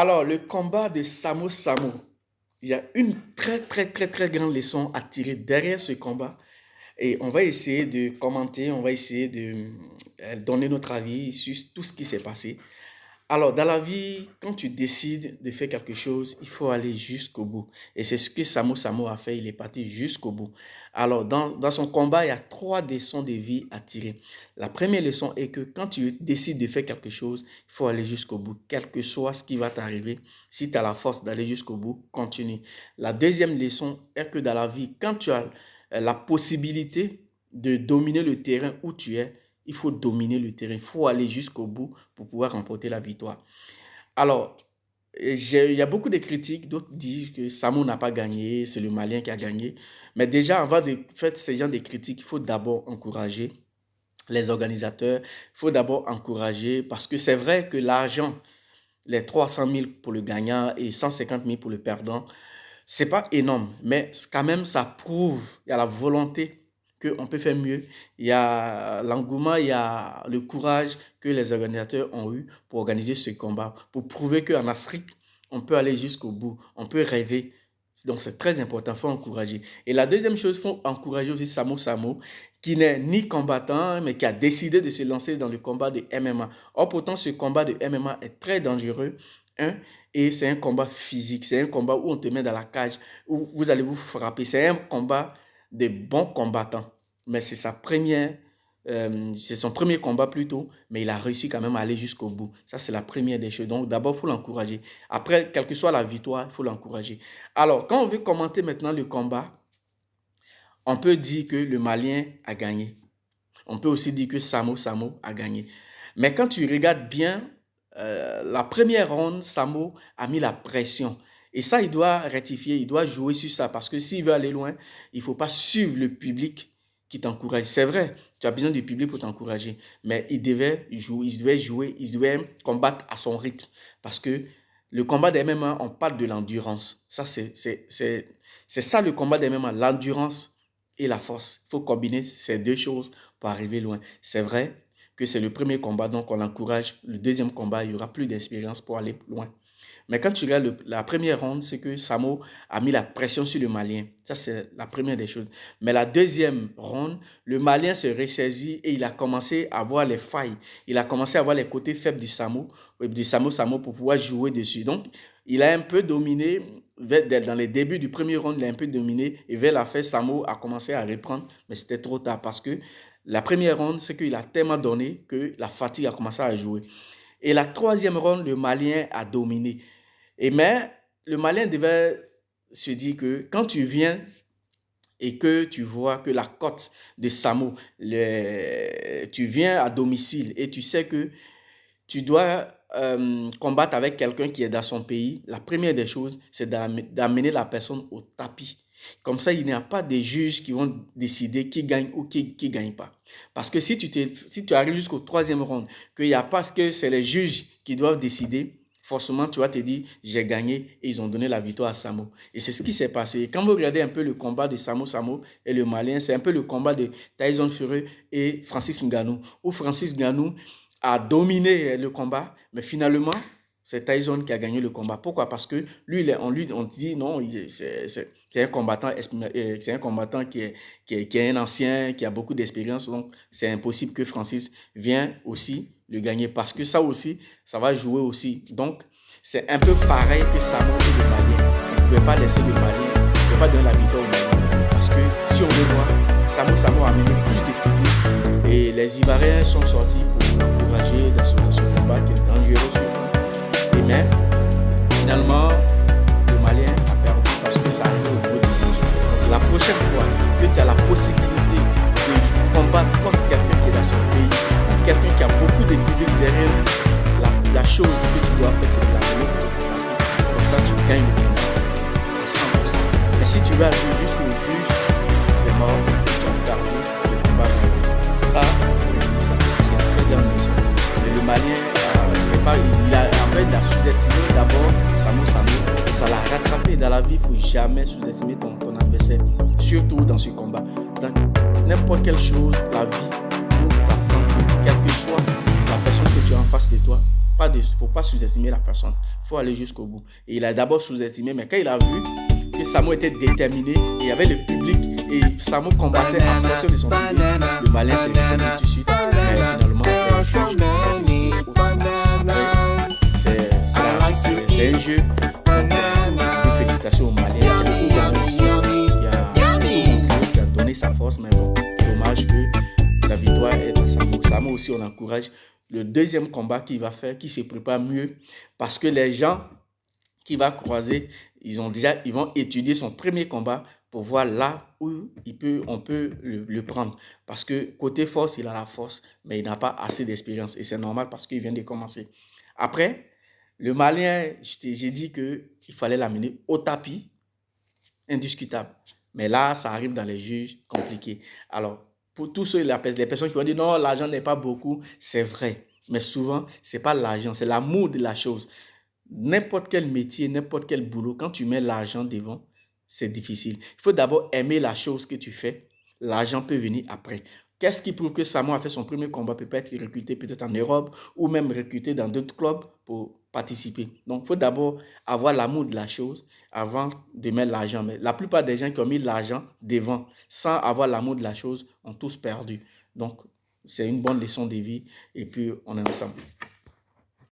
Alors, le combat de Samo Samo, il y a une très, très, très, très grande leçon à tirer derrière ce combat. Et on va essayer de commenter, on va essayer de donner notre avis sur tout ce qui s'est passé. Alors, dans la vie, quand tu décides de faire quelque chose, il faut aller jusqu'au bout. Et c'est ce que Samo Samo a fait, il est parti jusqu'au bout. Alors, dans son combat, il y a trois leçons de vie à tirer. La première leçon est que quand tu décides de faire quelque chose, il faut aller jusqu'au bout, quel que soit ce qui va t'arriver. Si tu as la force d'aller jusqu'au bout, continue. La deuxième leçon est que dans la vie, quand tu as la possibilité de dominer le terrain où tu es, il faut dominer le terrain, il faut aller jusqu'au bout pour pouvoir remporter la victoire. Alors, il y a beaucoup de critiques, d'autres disent que Samo n'a pas gagné, c'est le Malien qui a gagné. Mais déjà, avant de faire ce genre de critiques, il faut d'abord encourager les organisateurs, il faut d'abord encourager, parce que c'est vrai que l'argent, les 300 000 pour le gagnant et 150 000 pour le perdant, c'est pas énorme, mais quand même, ça prouve, il y a la volonté qu'on peut faire mieux. Il y a l'engouement, il y a le courage que les organisateurs ont eu pour organiser ce combat, pour prouver qu'en Afrique, on peut aller jusqu'au bout, on peut rêver. Donc, c'est très important, il faut encourager. Et la deuxième chose, il faut encourager aussi Samo Samo, qui n'est ni combattant, mais qui a décidé de se lancer dans le combat de MMA. Or, pourtant, ce combat de MMA est très dangereux. Hein, et c'est un combat physique, c'est un combat où on te met dans la cage, où vous allez vous frapper. C'est un combat de bons combattants. Mais c'est son premier combat plutôt, mais il a réussi quand même à aller jusqu'au bout. Ça, c'est la première des choses. Donc, d'abord, il faut l'encourager. Après, quelle que soit la victoire, il faut l'encourager. Alors, quand on veut commenter maintenant le combat, on peut dire que le Malien a gagné. On peut aussi dire que Samo Samo a gagné. Mais quand tu regardes bien, la première ronde, Samo a mis la pression. Et ça, il doit rectifier, il doit jouer sur ça. Parce que s'il veut aller loin, il ne faut pas suivre le public qui t'encourage. C'est vrai, tu as besoin du public pour t'encourager. Mais il devait jouer, il devait combattre à son rythme. Parce que le combat des MMA, on parle de l'endurance. Ça, c'est ça le combat des MMA, l'endurance et la force. Il faut combiner ces deux choses pour arriver loin. C'est vrai que c'est le premier combat, donc on l'encourage. Le deuxième combat, il y aura plus d'expérience pour aller loin. Mais quand tu regardes la première ronde, c'est que Samo a mis la pression sur le Malien. Ça, c'est la première des choses. Mais la deuxième ronde, le Malien se ressaisit et il a commencé à voir les failles. Il a commencé à voir les côtés faibles du Samo pour pouvoir jouer dessus. Donc, il a un peu dominé. Dans les débuts du premier round, il a un peu dominé. Et vers la fin, Samo a commencé à reprendre. Mais c'était trop tard parce que la première ronde, c'est qu'il a tellement donné que la fatigue a commencé à jouer. Et la troisième ronde, le Malien a dominé. Mais le Malien devait se dire que quand tu viens et que tu vois que la cote de Samo, tu viens à domicile et tu sais que tu dois combattre avec quelqu'un qui est dans son pays, la première des choses, c'est d'amener la personne au tapis. Comme ça, il n'y a pas de juges qui vont décider qui gagne ou qui ne gagne pas. Parce que si tu arrives jusqu'au troisième round, qu'il n'y a pas que c'est les juges qui doivent décider, forcément, tu vas te dire, j'ai gagné et ils ont donné la victoire à Samo. Et c'est ce qui s'est passé. Quand vous regardez un peu le combat de Samo Samo et le Malien, c'est un peu le combat de Tyson Fury et Francis Ngannou, où Francis Ngannou a dominé le combat, mais finalement, c'est Tyson qui a gagné le combat. Pourquoi? Parce que lui, on dit non, c'est un combattant, qui est un ancien, qui a beaucoup d'expérience. Donc, c'est impossible que Francis vienne aussi le gagner parce que ça aussi, ça va jouer aussi. Donc, c'est un peu pareil que Samo et le Malien. On ne pouvait pas laisser le Malien, on ne pouvait pas donner la victoire au Malien. Parce que si on le voit, Samo a mené plus de public et les Ivoiriens sont sortis pour l'encourager dans ce combat qui est dangereux. Mais finalement, le Malien a perdu parce que ça arrive au niveau du jeu. La prochaine fois que tu as la possibilité de combattre contre quelqu'un qui est dans son pays, quelqu'un qui a beaucoup de public derrière, la chose que tu dois faire, c'est de la jouer. Comme ça, tu gagnes le combat à 100%. Mais si tu vas jouer jusqu'au juge, c'est mort, tu as perdu le combat. Ça, il faut dire ça parce que c'est une très grande mission. Mais le Malien, il a sous-estimé d'abord Samo et ça l'a rattrapé. Dans la vie, il ne faut jamais sous-estimer ton adversaire, surtout dans ce combat. Dans n'importe quelle chose, la vie nous apprend que quelle que soit la personne que tu as en face de toi, faut pas sous-estimer la personne. Il faut aller jusqu'au bout. Et il a d'abord sous-estimé, mais quand il a vu que Samo était déterminé, et il y avait le public, et Samo combattait en fonction de son public, le malin s'est dit tout de suite, mais finalement, c'est un jeu. Félicitations aux Maliens. Il y a tout gagné aussi. Il y a tout qui a donné sa force, mais bon, dommage que la victoire est à Samo. Samo aussi, on encourage le deuxième combat qu'il va faire, qui se prépare mieux, parce que les gens qu'il va croiser, ils vont étudier son premier combat pour voir là où on peut le prendre. Parce que côté force, il a la force, mais il n'a pas assez d'expérience. Et c'est normal parce qu'il vient de commencer. Après, le Malien, j'ai dit qu'il fallait l'amener au tapis, indiscutable. Mais là, ça arrive dans les jeux compliqués. Alors, pour tous ceux, les personnes qui vont dire non, l'argent n'est pas beaucoup, c'est vrai. Mais souvent, ce n'est pas l'argent, c'est l'amour de la chose. N'importe quel métier, n'importe quel boulot, quand tu mets l'argent devant, c'est difficile. Il faut d'abord aimer la chose que tu fais. L'argent peut venir après. Qu'est-ce qui prouve que Samo a fait son premier combat, peut-être recruté peut-être en Europe ou même recruté dans d'autres clubs pour participer. Donc, il faut d'abord avoir l'amour de la chose avant de mettre l'argent. Mais la plupart des gens qui ont mis l'argent devant sans avoir l'amour de la chose ont tous perdu. Donc, c'est une bonne leçon de vie et puis on est ensemble.